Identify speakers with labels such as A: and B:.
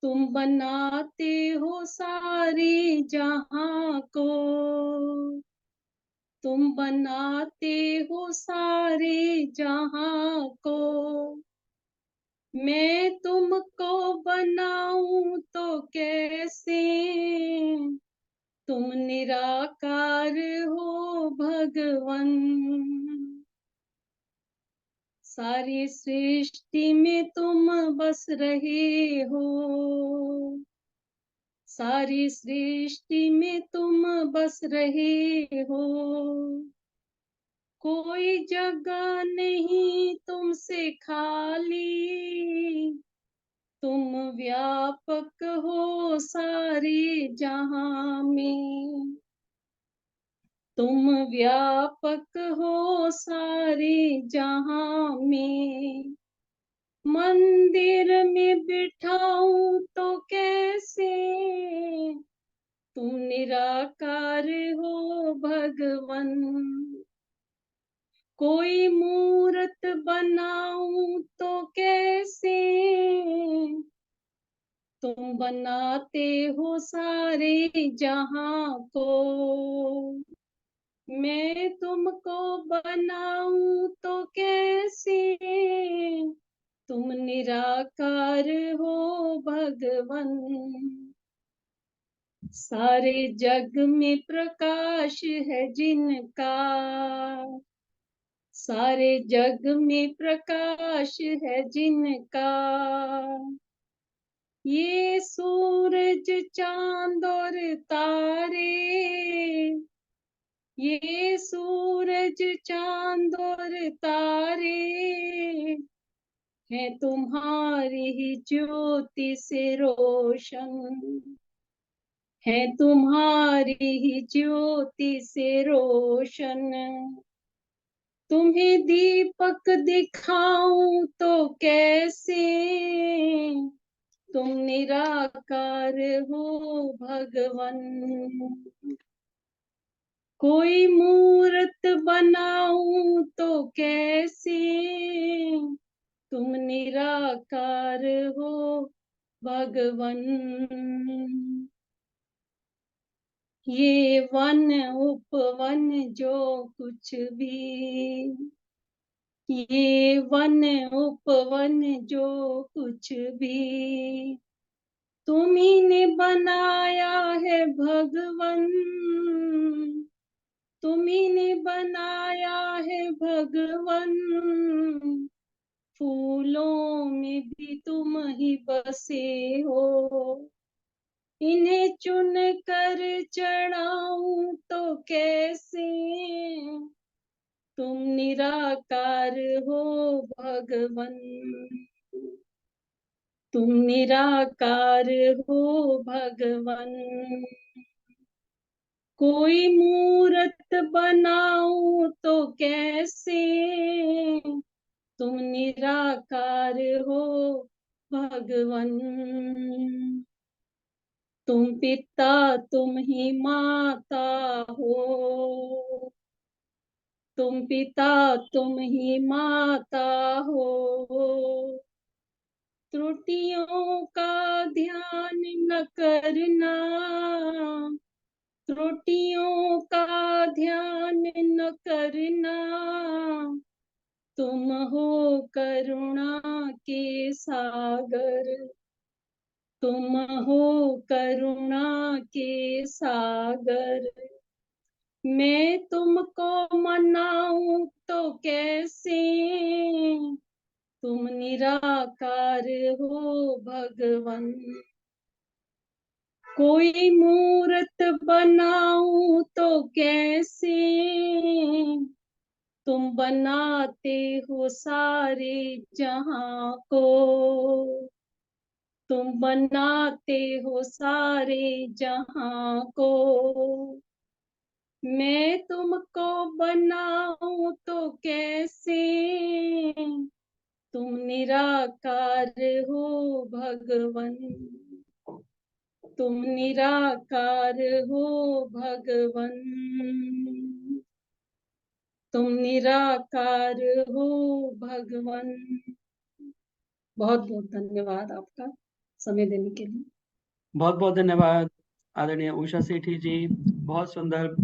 A: तुम बनाते हो सारे जहां को, तुम बनाते हो सारे जहां को। मैं तुमको बनाऊं तो कैसे, तुम निराकार हो भगवन। सारी सृष्टि में तुम बस रहे हो, सारी सृष्टि में तुम बस रहे हो। कोई जगह नहीं तुमसे खाली, तुम व्यापक हो सारे जहां में, तुम व्यापक हो सारे जहां में। मंदिर में बिठाऊं तो कैसे, तुम निराकार हो भगवन। कोई मूरत बनाऊं तो कैसे, तुम बनाते हो सारे जहां को। मैं तुमको बनाऊं तो कैसे, तुम निराकार हो भगवन। सारे जग में प्रकाश है जिनका, सारे जग में प्रकाश है जिनका। ये सूरज चांद और तारे, ये सूरज चांद और तारे हैं तुम्हारी ही ज्योति से रोशन, है तुम्हारी ही ज्योति से रोशन। तुम्हें दीपक दिखाऊं तो कैसे, तुम निराकार हो भगवन। कोई मूरत बनाऊं तो कैसे, तुम निराकार हो भगवन। ये वन उपवन जो कुछ भी, ये वन उपवन जो कुछ भी, तुम्ही ने बनाया है भगवन, तुम्ही ने बनाया है भगवन। फूलों में भी तुम ही बसे हो, इन्हें चुन कर चढ़ाऊं तो कैसे, तुम निराकार हो भगवन। तुम निराकार हो भगवन। कोई मूरत बनाऊं तो कैसे, तुम निराकार हो भगवन। तुम पिता तुम ही माता हो, तुम पिता तुम ही माता हो। त्रुटियों का ध्यान न करना, त्रुटियों का ध्यान न करना। तुम हो करुणा के सागर, तुम हो करुणा के सागर। मैं तुमको मनाऊं तो कैसे, तुम निराकार हो भगवन। कोई मूरत बनाऊं तो कैसे, तुम बनाते हो सारे जहां को, तुम बनाते हो सारे जहां को। मैं तुमको बनाऊं तो कैसे, तुम निराकार हो भगवन। तुम निराकार हो भगवन, तुम निराकार हो भगवन। बहुत बहुत धन्यवाद आपका। समय देने के लिए।
B: बहुत-बहुत धन्यवाद आदरणीय उषा सेठी जी। बहुत सुंदर